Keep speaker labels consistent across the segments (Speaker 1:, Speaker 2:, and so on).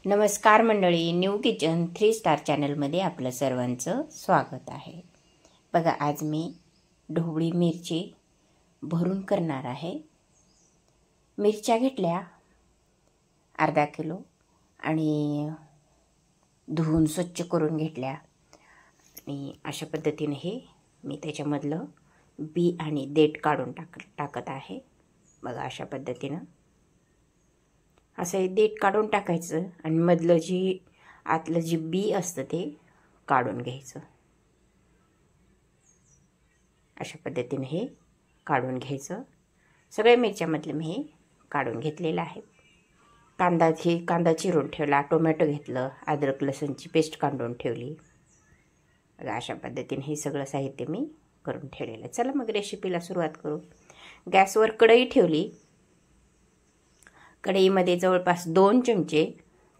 Speaker 1: नमस्कार मंडळी, new kitchen 3 star चॅनलमध्ये आपलं सर्वांचं स्वागत आहे। बघा, आज मी ढोबळी मिरची भरून करणार आहे। मिरच्या घेतल्या अर्धा किलो आणि धुवून स्वच्छ करून घेतल्या आणि अशा पद्धतीने हे मी त्याच्यामधलं बी आणि देठ काढून टाकत आहे। बघा, अशा पद्धतीने असं देठ काढून टाकायचं आणि मधलं आतलं जी बी असतं ते काढून घ्यायचं। अशा पद्धतीने हे काढून घ्यायचं। सगळ्या मिरच्यामधलं मी हे काढून घेतलेलं आहे। कांदा चिरून ठेवला, टोमॅटो घेतलं, अद्रक लसूणची पेस्ट काढून ठेवली। अशा पद्धतीने हे सगळं साहित्य मी करून ठेवलेलं आहे। चला मग रेसिपीला सुरुवात करू। गॅसवर कढई ठेवली। कढईमध्ये जवळपास 2 चमचे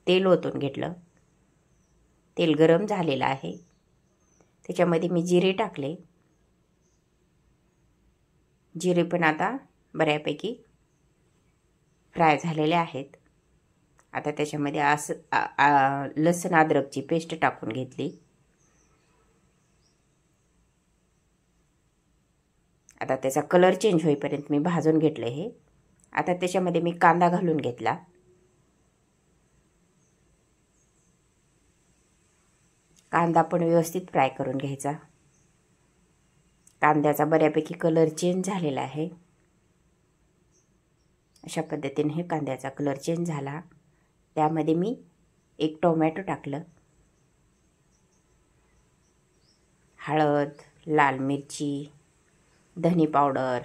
Speaker 1: तेल ओतून घेतलं। तेल गरम झालेलं आहे। त्याच्यामध्ये मी जिरे टाकले। जिरे पण आता बऱ्यापैकी फ्राय झालेले आहेत। आता त्याच्यामध्ये लसूण अद्रकची पेस्ट टाकून घेतली। आता त्याचा कलर चेंज होईपर्यंत मी भाजून घेतलं हे। आता त्याच्यामध्ये मी कांदा घालून घेतला। कांदा पण व्यवस्थित फ्राय करून घ्यायचा। कांद्याचा बऱ्यापैकी कलर चेंज झालेला आहे। अशा पद्धतीने हे कांद्याचा कलर चेंज झाला। त्यामध्ये मी 1 टोमॅटो टाकलं। हळद, लाल मिरची, धनी पावडर,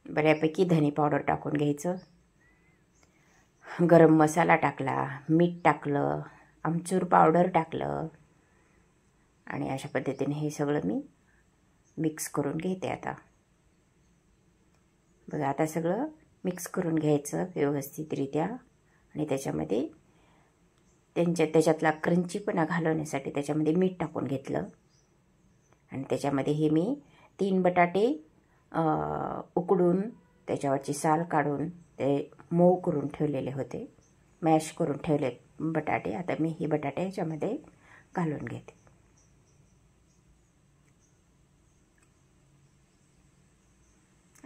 Speaker 1: बऱ्यापैकी धनी पावडर टाकून घ्यायचं। गरम मसाला टाकला, मीठ टाकलं, आमचूर पावडर टाकलं आणि अशा पद्धतीने हे सगळं मी मिक्स करून घेते। आता बघा, आता सगळं मिक्स करून घ्यायचं व्यवस्थितरित्या आणि त्याच्यामध्ये त्याच्यातला क्रंचीपणा घालवण्यासाठी त्याच्यामध्ये मीठ टाकून घेतलं आणि त्याच्यामध्ये हे मी 3 बटाटे उकडून त्याच्यावरची साल काढून ते मऊ करून ठेवलेले होते। मॅश करून ठेवले बटाटे। आता मी हे बटाटे ह्याच्यामध्ये घालून घेते।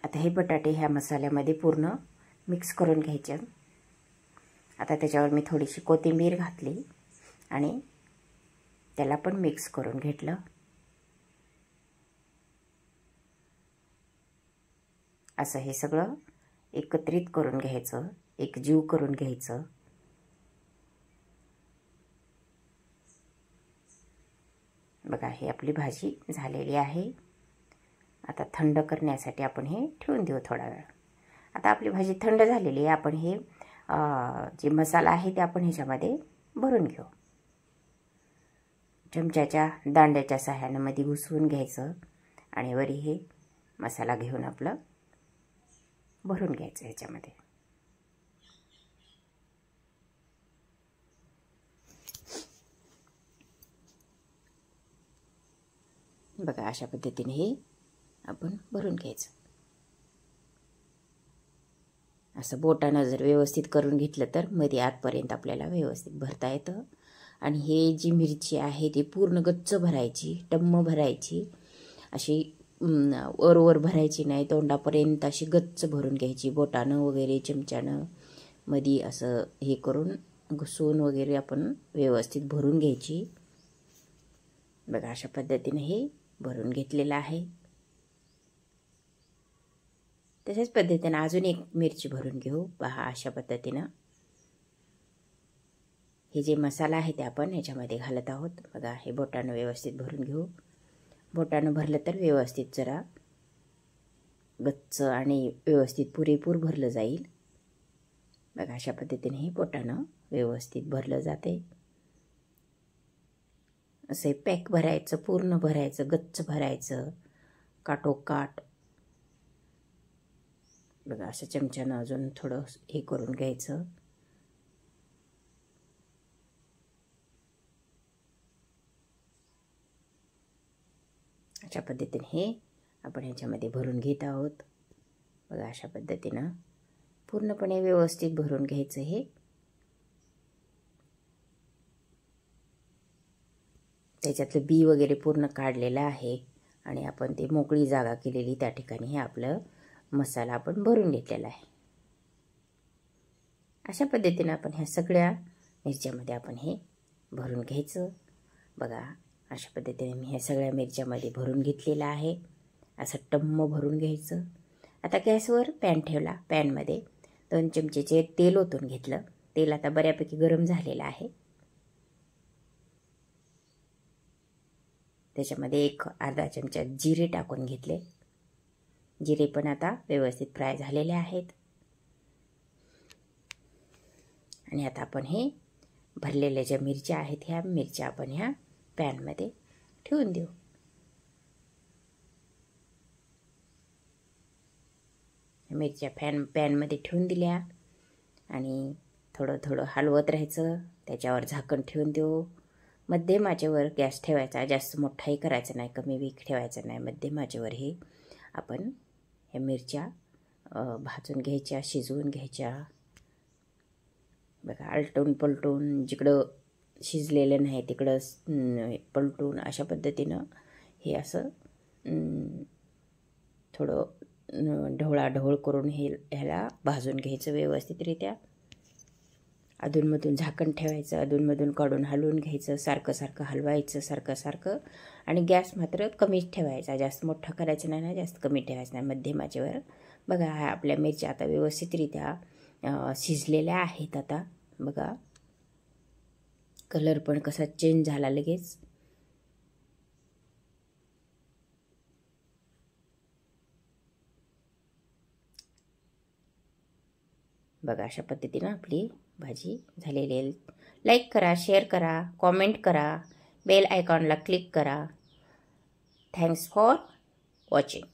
Speaker 1: आता हे बटाटे ह्या मसाल्यामध्ये पूर्ण मिक्स करून घ्यायचे। आता त्याच्यावर मी थोडीशी कोथिंबीर घातली आणि त्याला पण मिक्स करून घेतलं। असं हे सगळं एकत्रित करून घ्यायचं, एकजीव करून घ्यायचं। बघा, ही आपली भाजी झालेली आहे। आता थंड करण्यासाठी आपण हे ठेवून देऊ थोडा वेळ। आता आपली भाजी थंड झालेली आहे। आपण हे जे मसाला आहे ते आपण ह्याच्यामध्ये भरून घेऊ। चमच्याच्या दांड्याच्या सहाय्याने मध्ये घुसवून घ्यायचं आणि वरी हे मसाला घेऊन आपलं भरून घ्यायचं ह्याच्यामध्ये। बघा, अशा पद्धतीने हे आपण भरून घ्यायचं। असं बोटानं जर व्यवस्थित करून घेतलं तर मध्ये आतपर्यंत आपल्याला व्यवस्थित भरता येतं। आणि हे जी मिरची आहे ती पूर्ण गच्च भरायची, टम्म भरायची, अशी वर भरायची नाही, तोंडापर्यंत अशी गच्च भरून घ्यायची। बोटानं वगैरे चमच्यानं मध्ये असं हे करून घुसवून वगैरे आपण व्यवस्थित भरून घ्यायची। बघा, अशा पद्धतीने हे भरून घेतलेलं आहे। तशाच पद्धतीने अजून एक मिरची भरून घेऊ। पहा, अशा पद्धतीनं हे जे मसाला आहे ते आपण ह्याच्यामध्ये घालत आहोत। बघा, हे बोटानं व्यवस्थित भरून घेऊ। बोटानं भरलं तर व्यवस्थित जरा गच्च आणि व्यवस्थित पुरेपूर भरलं जाईल। बघा, अशा पद्धतीने हे बोटानं व्यवस्थित भरलं जाते। असे पॅक भरायचं, पूर्ण भरायचं, गच्च भरायचं काठोकाठ। बघा, असं चमच्यानं अजून थोडं हे करून घ्यायचं। अशा पद्धतीने हे आपण ह्याच्यामध्ये भरून घेत आहोत। बघा अशा पद्धतीनं पूर्णपणे व्यवस्थित भरून घ्यायचं हे. त्याच्यातलं बी वगैरे पूर्ण काढलेलं आहे आणि आपण ते मोकळी जागा केलेली त्या ठिकाणी हे आपलं मसाला आपण भरून घेतलेला आहे. अशा पद्धतीनं आपण ह्या सगळ्या मिरच्यामध्ये आपण हे भरून घ्यायचं. बघा अशा पद्धतीने मी ह्या सगळ्या मिरच्यामध्ये भरून घेतलेला आहे. असं टम्म भरून घ्यायचं. आता गॅसवर पॅन ठेवला. पॅनमध्ये 2 चमचेचे तेल ओतून घेतलं. तेल आता बऱ्यापैकी गरम झालेलं आहे. त्याच्यामध्ये अर्धा चमचा जिरे टाकून घेतले. जिरे पण आता व्यवस्थित फ्राय झालेले आहेत. आणि आता आपण हे भरलेल्या ज्या मिरच्या आहेत ह्या मिरच्या आपण ह्या पॅनमध्ये ठेवून देऊ. मिरच्या पॅनमध्ये ठेवून दिल्या आणि थोडं थोडं हलवत राहायचं. त्याच्यावर झाकण ठेवून देऊ. मध्यम आचेवर गॅस ठेवायचा. जास्त मोठाही करायचा नाही, कमी वीक ठेवायचा नाही. मध्यम आचेवर हे आपण ह्या मिरच्या भाजून घ्यायच्या, शिजवून घ्यायच्या. बघा आलटून पलटून जिकडं शिजलेलं नाही तिकडं पलटून अशा पद्धतीनं हे असं थोडं ढवळाढवळ करून ह्याला भाजून घ्यायचं व्यवस्थितरित्या. अधूनमधून झाकण ठेवायचं, अधूनमधून काढून हलवून घ्यायचं. सारखं सारखं हलवायचं सारखं. आणि गॅस मात्र कमीच ठेवायचा. जास्त मोठा करायचा नाही ना, जास्त कमी ठेवायचा नाही, मध्यम आचेवर. बघा ह्या आपल्या मिरच्या आता व्यवस्थितरित्या शिजलेल्या आहेत. आता बघा कलर पण कसा चेंज झाला लगेच. बघा अशा पद्धतीनं आपली भाजी झालेली आहे. लाईक करा, शेअर करा, कॉमेंट करा, बेल आयकॉनला क्लिक करा. Thanks for watching.